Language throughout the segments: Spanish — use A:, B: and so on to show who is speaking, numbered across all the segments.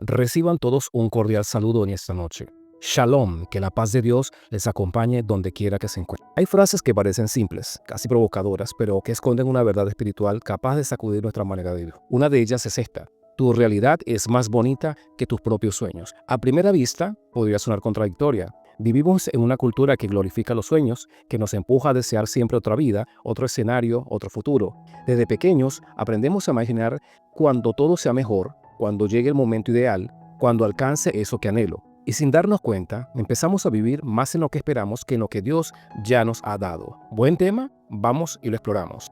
A: Reciban todos un cordial saludo en esta noche. Shalom, que la paz de Dios les acompañe donde quiera que se encuentren. Hay frases que parecen simples, casi provocadoras, pero que esconden una verdad espiritual capaz de sacudir nuestra manera de vivir. Una de ellas es esta: tu realidad es más bonita que tus propios sueños. A primera vista, podría sonar contradictoria. Vivimos en una cultura que glorifica los sueños, que nos empuja a desear siempre otra vida, otro escenario, otro futuro. Desde pequeños aprendemos a imaginar cuando todo sea mejor, cuando llegue el momento ideal, cuando alcance eso que anhelo. Y sin darnos cuenta, empezamos a vivir más en lo que esperamos que en lo que Dios ya nos ha dado. ¿Buen tema? Vamos y lo exploramos.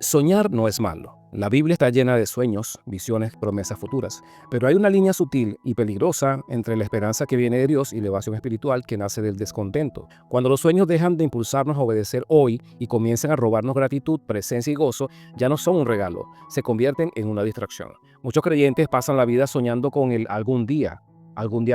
A: Soñar no es malo. La Biblia está llena de sueños, visiones, promesas futuras. Pero hay una línea sutil y peligrosa entre la esperanza que viene de Dios y la evasión espiritual que nace del descontento. Cuando los sueños dejan de impulsarnos a obedecer hoy y comienzan a robarnos gratitud, presencia y gozo, ya no son un regalo, se convierten en una distracción. Muchos creyentes pasan la vida soñando con el algún día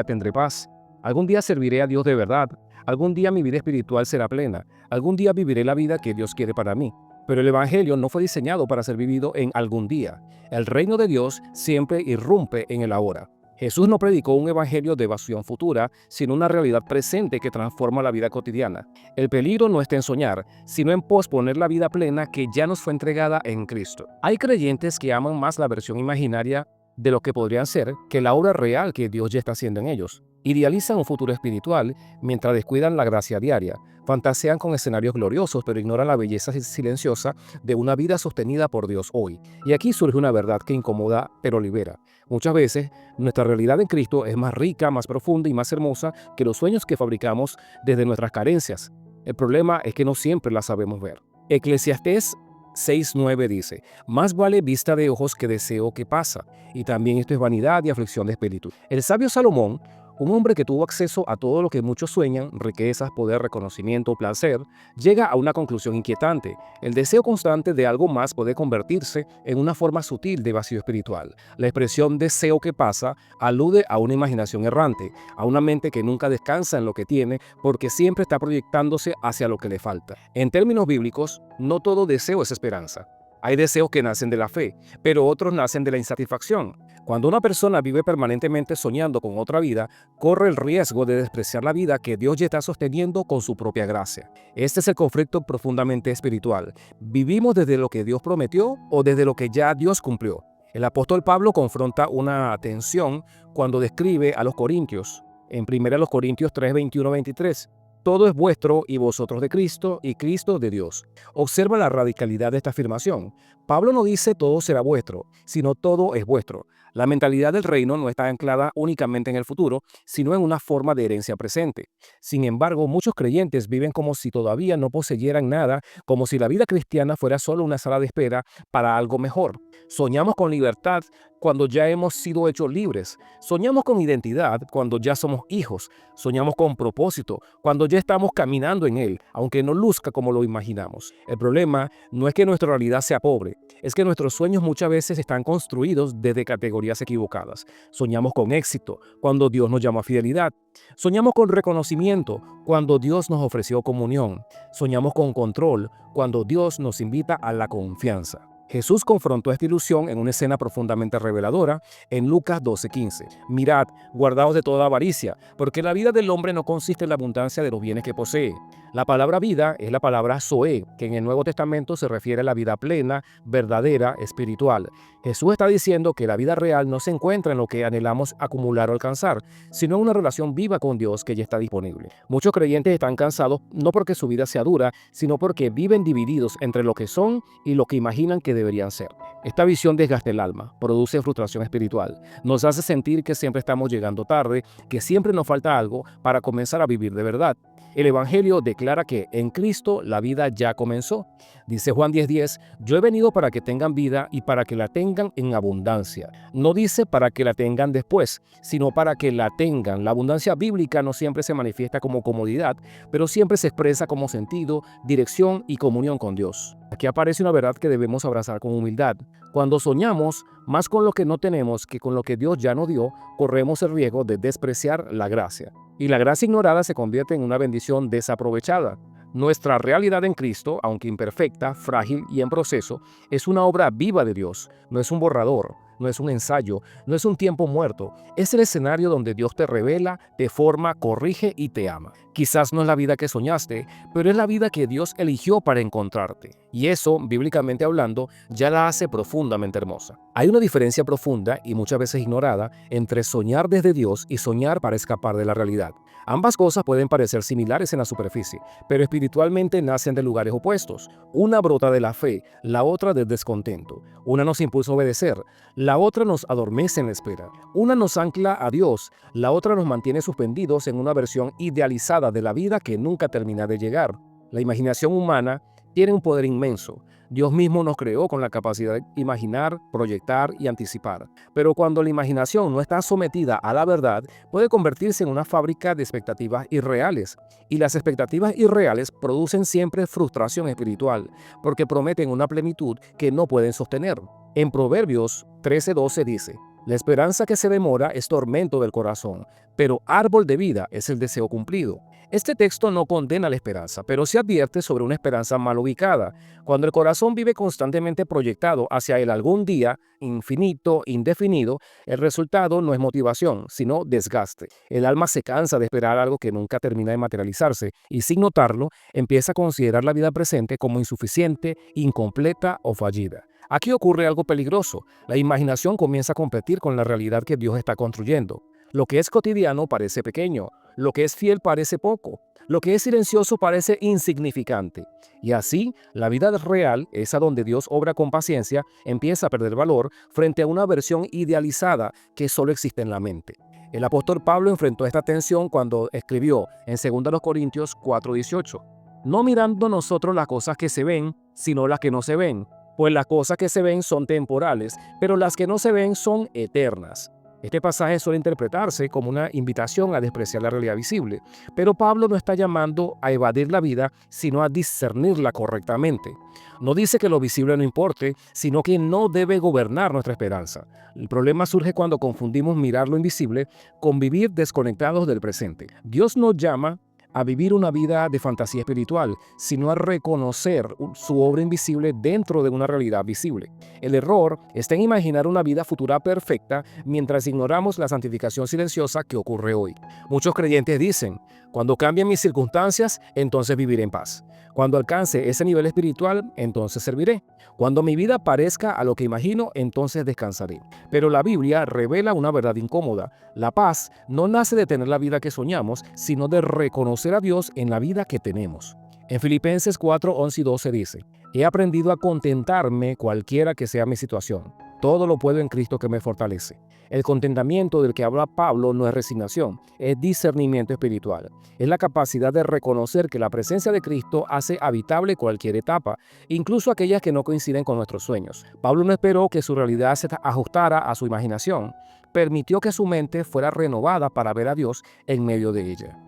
A: tendré paz, algún día serviré a Dios de verdad, algún día mi vida espiritual será plena, algún día viviré la vida que Dios quiere para mí. Pero el Evangelio no fue diseñado para ser vivido en algún día. El reino de Dios siempre irrumpe en el ahora. Jesús no predicó un evangelio de evasión futura, sino una realidad presente que transforma la vida cotidiana. El peligro no está en soñar, sino en posponer la vida plena que ya nos fue entregada en Cristo. Hay creyentes que aman más la versión imaginaria de lo que podrían ser que la obra real que Dios ya está haciendo en ellos. Idealizan un futuro espiritual mientras descuidan la gracia diaria. Fantasean con escenarios gloriosos, pero ignoran la belleza silenciosa de una vida sostenida por Dios hoy. Y aquí surge una verdad que incomoda, pero libera. Muchas veces, nuestra realidad en Cristo es más rica, más profunda y más hermosa que los sueños que fabricamos desde nuestras carencias. El problema es que no siempre la sabemos ver. Eclesiastés 6:9 dice: más vale vista de ojos que deseo que pasa, y también esto es vanidad y aflicción de espíritu. El sabio Salomón, un hombre que tuvo acceso a todo lo que muchos sueñan, riquezas, poder, reconocimiento, placer, llega a una conclusión inquietante. El deseo constante de algo más puede convertirse en una forma sutil de vacío espiritual. La expresión deseo que pasa alude a una imaginación errante, a una mente que nunca descansa en lo que tiene porque siempre está proyectándose hacia lo que le falta. En términos bíblicos, no todo deseo es esperanza. Hay deseos que nacen de la fe, pero otros nacen de la insatisfacción. Cuando una persona vive permanentemente soñando con otra vida, corre el riesgo de despreciar la vida que Dios ya está sosteniendo con su propia gracia. Este es el conflicto profundamente espiritual. ¿Vivimos desde lo que Dios prometió o desde lo que ya Dios cumplió? El apóstol Pablo confronta una tensión cuando describe a los corintios. En 1 Corintios 3, 21-23. Todo es vuestro y vosotros de Cristo y Cristo de Dios. Observa la radicalidad de esta afirmación. Pablo no dice todo será vuestro, sino todo es vuestro. La mentalidad del reino no está anclada únicamente en el futuro, sino en una forma de herencia presente. Sin embargo, muchos creyentes viven como si todavía no poseyeran nada, como si la vida cristiana fuera solo una sala de espera para algo mejor. Soñamos con libertad cuando ya hemos sido hechos libres. Soñamos con identidad cuando ya somos hijos. Soñamos con propósito cuando ya estamos caminando en él, aunque no luzca como lo imaginamos. El problema no es que nuestra realidad sea pobre, es que nuestros sueños muchas veces están construidos desde categorías equivocadas. Soñamos con éxito cuando Dios nos llama a fidelidad. Soñamos con reconocimiento cuando Dios nos ofreció comunión. Soñamos con control cuando Dios nos invita a la confianza. Jesús confrontó esta ilusión en una escena profundamente reveladora en Lucas 12:15. Mirad, guardaos de toda avaricia, porque la vida del hombre no consiste en la abundancia de los bienes que posee. La palabra vida es la palabra zoe, que en el Nuevo Testamento se refiere a la vida plena, verdadera, espiritual. Jesús está diciendo que la vida real no se encuentra en lo que anhelamos acumular o alcanzar, sino en una relación viva con Dios que ya está disponible. Muchos creyentes están cansados no porque su vida sea dura, sino porque viven divididos entre lo que son y lo que imaginan que deberían ser. Esta visión desgasta el alma, produce frustración espiritual, nos hace sentir que siempre estamos llegando tarde, que siempre nos falta algo para comenzar a vivir de verdad. El Evangelio declara que en Cristo la vida ya comenzó. Dice Juan 10:10, yo he venido para que tengan vida y para que la tengan en abundancia. No dice para que la tengan después, sino para que la tengan. La abundancia bíblica no siempre se manifiesta como comodidad, pero siempre se expresa como sentido, dirección y comunión con Dios. Aquí aparece una verdad que debemos abrazar con humildad. Cuando soñamos más con lo que no tenemos que con lo que Dios ya nos dio, corremos el riesgo de despreciar la gracia. Y la gracia ignorada se convierte en una bendición desaprovechada. Nuestra realidad en Cristo, aunque imperfecta, frágil y en proceso, es una obra viva de Dios, no es un borrador, no es un ensayo, no es un tiempo muerto, es el escenario donde Dios te revela, te forma, corrige y te ama. Quizás no es la vida que soñaste, pero es la vida que Dios eligió para encontrarte. Y eso, bíblicamente hablando, ya la hace profundamente hermosa. Hay una diferencia profunda y muchas veces ignorada entre soñar desde Dios y soñar para escapar de la realidad. Ambas cosas pueden parecer similares en la superficie, pero espiritualmente nacen de lugares opuestos. Una brota de la fe, la otra del descontento. Una nos impulsa a obedecer, la otra nos adormece en la espera. Una nos ancla a Dios, la otra nos mantiene suspendidos en una versión idealizada de la vida que nunca termina de llegar. La imaginación humana tiene un poder inmenso. Dios mismo nos creó con la capacidad de imaginar, proyectar y anticipar. Pero cuando la imaginación no está sometida a la verdad, puede convertirse en una fábrica de expectativas irreales. Y las expectativas irreales producen siempre frustración espiritual, porque prometen una plenitud que no pueden sostener. En Proverbios 13:12 dice: la esperanza que se demora es tormento del corazón, pero árbol de vida es el deseo cumplido. Este texto no condena la esperanza, pero sí advierte sobre una esperanza mal ubicada. Cuando el corazón vive constantemente proyectado hacia el algún día, infinito, indefinido, el resultado no es motivación, sino desgaste. El alma se cansa de esperar algo que nunca termina de materializarse y, sin notarlo, empieza a considerar la vida presente como insuficiente, incompleta o fallida. Aquí ocurre algo peligroso. La imaginación comienza a competir con la realidad que Dios está construyendo. Lo que es cotidiano parece pequeño, lo que es fiel parece poco, lo que es silencioso parece insignificante. Y así, la vida real, esa donde Dios obra con paciencia, empieza a perder valor frente a una versión idealizada que solo existe en la mente. El apóstol Pablo enfrentó esta tensión cuando escribió en 2 Corintios 4:18: no mirando nosotros las cosas que se ven, sino las que no se ven, pues las cosas que se ven son temporales, pero las que no se ven son eternas. Este pasaje suele interpretarse como una invitación a despreciar la realidad visible, pero Pablo no está llamando a evadir la vida, sino a discernirla correctamente. No dice que lo visible no importe, sino que no debe gobernar nuestra esperanza. El problema surge cuando confundimos mirar lo invisible con vivir desconectados del presente. Dios nos llama a vivir una vida de fantasía espiritual, sino a reconocer su obra invisible dentro de una realidad visible. El error está en imaginar una vida futura perfecta mientras ignoramos la santificación silenciosa que ocurre hoy. Muchos creyentes dicen: cuando cambien mis circunstancias, entonces viviré en paz. Cuando alcance ese nivel espiritual, entonces serviré. Cuando mi vida parezca a lo que imagino, entonces descansaré. Pero la Biblia revela una verdad incómoda. La paz no nace de tener la vida que soñamos, sino de reconocer a Dios en la vida que tenemos. En Filipenses 4:11 y 12 dice: he aprendido a contentarme cualquiera que sea mi situación. Todo lo puedo en Cristo que me fortalece. El contentamiento del que habla Pablo no es resignación, es discernimiento espiritual. Es la capacidad de reconocer que la presencia de Cristo hace habitable cualquier etapa, incluso aquellas que no coinciden con nuestros sueños. Pablo no esperó que su realidad se ajustara a su imaginación. Permitió que su mente fuera renovada para ver a Dios en medio de ella.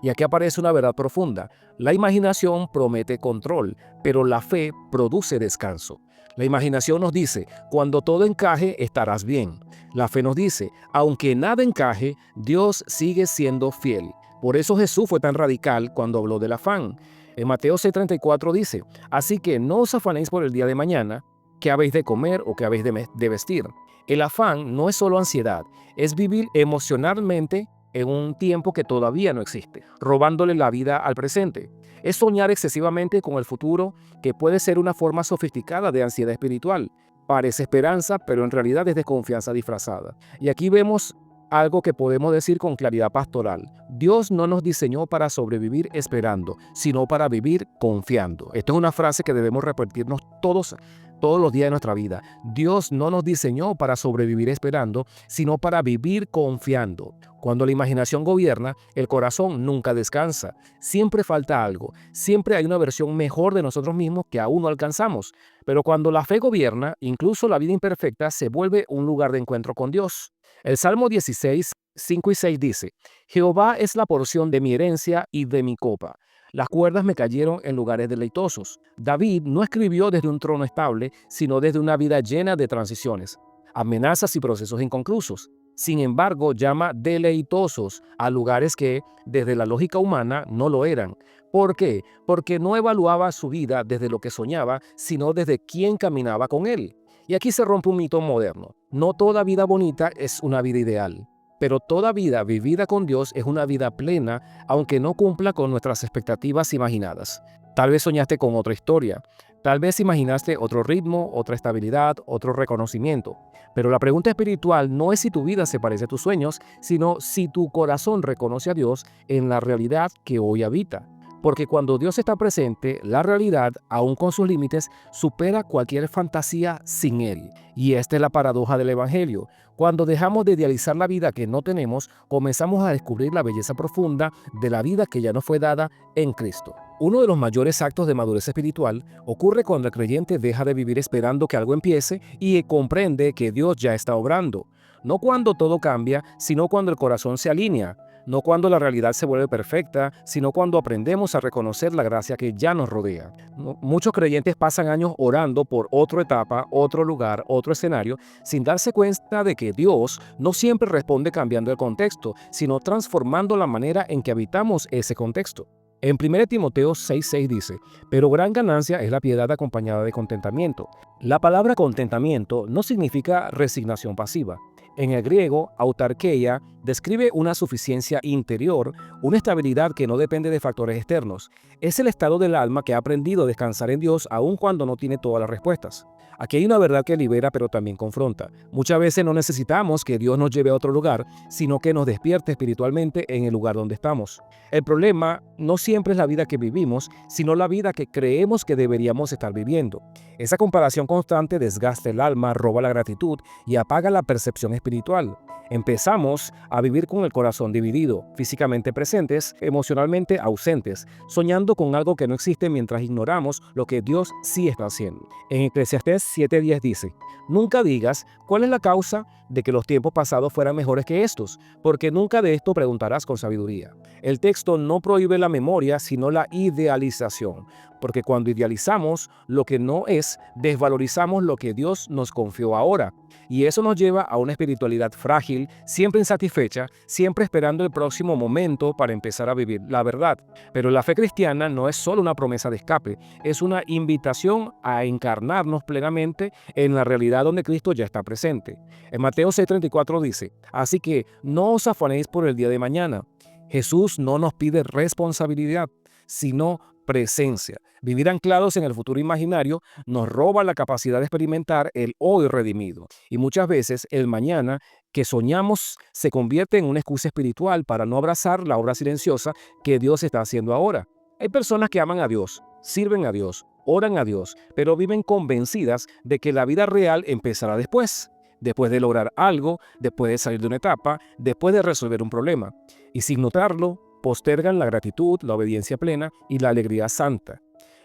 A: Y aquí aparece una verdad profunda. La imaginación promete control, pero la fe produce descanso. La imaginación nos dice: cuando todo encaje, estarás bien. La fe nos dice: aunque nada encaje, Dios sigue siendo fiel. Por eso Jesús fue tan radical cuando habló del afán. En Mateo 6:34 dice: así que no os afanéis por el día de mañana, qué habéis de comer o qué habéis de vestir. El afán no es solo ansiedad, es vivir emocionalmente en un tiempo que todavía no existe, robándole la vida al presente. Es soñar excesivamente con el futuro, que puede ser una forma sofisticada de ansiedad espiritual. Parece esperanza, pero en realidad es desconfianza disfrazada. Y aquí vemos algo que podemos decir con claridad pastoral. Dios no nos diseñó para sobrevivir esperando, sino para vivir confiando. Esto es una frase que debemos repetirnos todos los días de nuestra vida. Dios no nos diseñó para sobrevivir esperando, sino para vivir confiando. Cuando la imaginación gobierna, el corazón nunca descansa. Siempre falta algo. Siempre hay una versión mejor de nosotros mismos que aún no alcanzamos. Pero cuando la fe gobierna, incluso la vida imperfecta se vuelve un lugar de encuentro con Dios. El Salmo 16, 5 y 6 dice: Jehová es la porción de mi herencia y de mi copa. Las cuerdas me cayeron en lugares deleitosos. David no escribió desde un trono estable, sino desde una vida llena de transiciones, amenazas y procesos inconclusos. Sin embargo, llama deleitosos a lugares que, desde la lógica humana, no lo eran. ¿Por qué? Porque no evaluaba su vida desde lo que soñaba, sino desde quién caminaba con él. Y aquí se rompe un mito moderno. No toda vida bonita es una vida ideal, pero toda vida vivida con Dios es una vida plena, aunque no cumpla con nuestras expectativas imaginadas. Tal vez soñaste con otra historia, tal vez imaginaste otro ritmo, otra estabilidad, otro reconocimiento. Pero la pregunta espiritual no es si tu vida se parece a tus sueños, sino si tu corazón reconoce a Dios en la realidad que hoy habita. Porque cuando Dios está presente, la realidad, aun con sus límites, supera cualquier fantasía sin Él. Y esta es la paradoja del Evangelio. Cuando dejamos de idealizar la vida que no tenemos, comenzamos a descubrir la belleza profunda de la vida que ya nos fue dada en Cristo. Uno de los mayores actos de madurez espiritual ocurre cuando el creyente deja de vivir esperando que algo empiece y comprende que Dios ya está obrando. No cuando todo cambia, sino cuando el corazón se alinea. No cuando la realidad se vuelve perfecta, sino cuando aprendemos a reconocer la gracia que ya nos rodea. Muchos creyentes pasan años orando por otra etapa, otro lugar, otro escenario, sin darse cuenta de que Dios no siempre responde cambiando el contexto, sino transformando la manera en que habitamos ese contexto. En 1 Timoteo 6:6 dice, pero gran ganancia es la piedad acompañada de contentamiento. La palabra contentamiento no significa resignación pasiva. En el griego, autarkeia describe una suficiencia interior, una estabilidad que no depende de factores externos. Es el estado del alma que ha aprendido a descansar en Dios aun cuando no tiene todas las respuestas. Aquí hay una verdad que libera pero también confronta. Muchas veces no necesitamos que Dios nos lleve a otro lugar, sino que nos despierte espiritualmente en el lugar donde estamos. El problema no siempre es la vida que vivimos, sino la vida que creemos que deberíamos estar viviendo. Esa comparación constante desgasta el alma, roba la gratitud y apaga la percepción espiritual. Empezamos a vivir con el corazón dividido, físicamente presentes, emocionalmente ausentes, soñando con algo que no existe mientras ignoramos lo que Dios sí está haciendo. En Eclesiastés 7:10 dice, nunca digas cuál es la causa de que los tiempos pasados fueran mejores que estos, porque nunca de esto preguntarás con sabiduría. El texto no prohíbe la memoria, sino la idealización, porque cuando idealizamos lo que no es, desvalorizamos lo que Dios nos confió ahora. Y eso nos lleva a una espiritualidad frágil, siempre insatisfecha, siempre esperando el próximo momento para empezar a vivir la verdad. Pero la fe cristiana no es solo una promesa de escape, es una invitación a encarnarnos plenamente en la realidad donde Cristo ya está presente. En Mateo 6:34 dice, así que no os afanéis por el día de mañana. Jesús no nos pide responsabilidad, sino presencia. Vivir anclados en el futuro imaginario nos roba la capacidad de experimentar el hoy redimido. Y muchas veces el mañana que soñamos se convierte en una excusa espiritual para no abrazar la obra silenciosa que Dios está haciendo ahora. Hay personas que aman a Dios, sirven a Dios, oran a Dios, pero viven convencidas de que la vida real empezará después de lograr algo, después de salir de una etapa, después de resolver un problema. Y sin notarlo, postergan la gratitud, la obediencia plena y la alegría santa.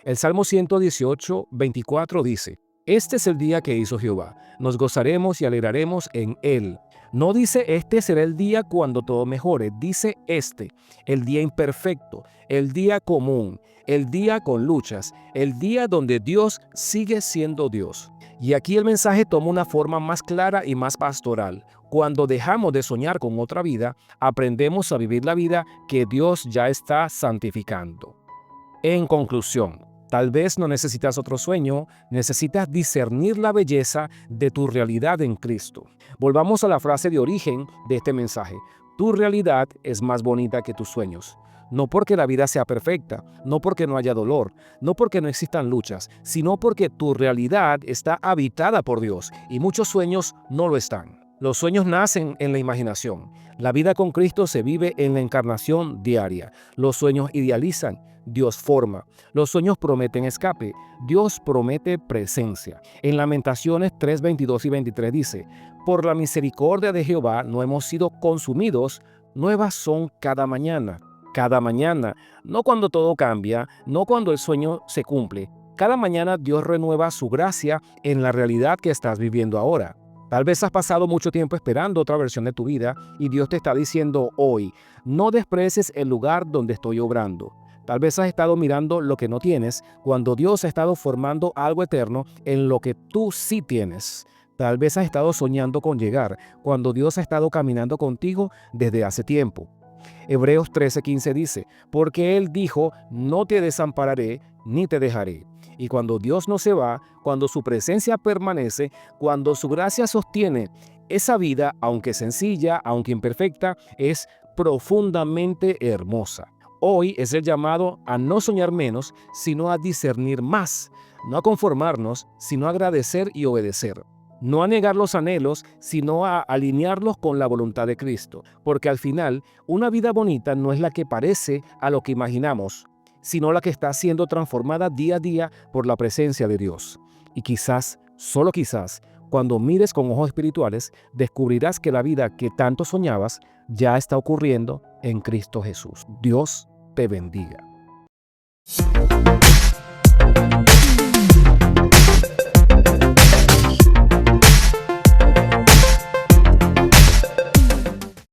A: El Salmo 118:24 dice, este es el día que hizo Jehová, nos gozaremos y alegraremos en él. No dice este será el día cuando todo mejore, dice el día imperfecto, el día común, el día con luchas, el día donde Dios sigue siendo Dios. Y aquí el mensaje toma una forma más clara y más pastoral. Cuando dejamos de soñar con otra vida, aprendemos a vivir la vida que Dios ya está santificando. En conclusión, tal vez no necesitas otro sueño, necesitas discernir la belleza de tu realidad en Cristo. Volvamos a la frase de origen de este mensaje. Tu realidad es más bonita que tus sueños. No porque la vida sea perfecta, no porque no haya dolor, no porque no existan luchas, sino porque tu realidad está habitada por Dios y muchos sueños no lo están. Los sueños nacen en la imaginación. La vida con Cristo se vive en la encarnación diaria. Los sueños idealizan, Dios forma. Los sueños prometen escape, Dios promete presencia. En Lamentaciones 3:22 y 23 dice, por la misericordia de Jehová no hemos sido consumidos, nuevas son cada mañana. Cada mañana, no cuando todo cambia, no cuando el sueño se cumple. Cada mañana Dios renueva su gracia en la realidad que estás viviendo ahora. Tal vez has pasado mucho tiempo esperando otra versión de tu vida y Dios te está diciendo hoy, no desprecies el lugar donde estoy obrando. Tal vez has estado mirando lo que no tienes cuando Dios ha estado formando algo eterno en lo que tú sí tienes. Tal vez has estado soñando con llegar, cuando Dios ha estado caminando contigo desde hace tiempo. Hebreos 13:15 dice, porque Él dijo, no te desampararé ni te dejaré. Y cuando Dios no se va, cuando su presencia permanece, cuando su gracia sostiene, esa vida, aunque sencilla, aunque imperfecta, es profundamente hermosa. Hoy es el llamado a no soñar menos, sino a discernir más, no a conformarnos, sino a agradecer y obedecer. No a negar los anhelos, sino a alinearlos con la voluntad de Cristo. Porque al final, una vida bonita no es la que parece a lo que imaginamos, sino la que está siendo transformada día a día por la presencia de Dios. Y quizás, solo quizás, cuando mires con ojos espirituales, descubrirás que la vida que tanto soñabas ya está ocurriendo en Cristo Jesús. Dios te bendiga.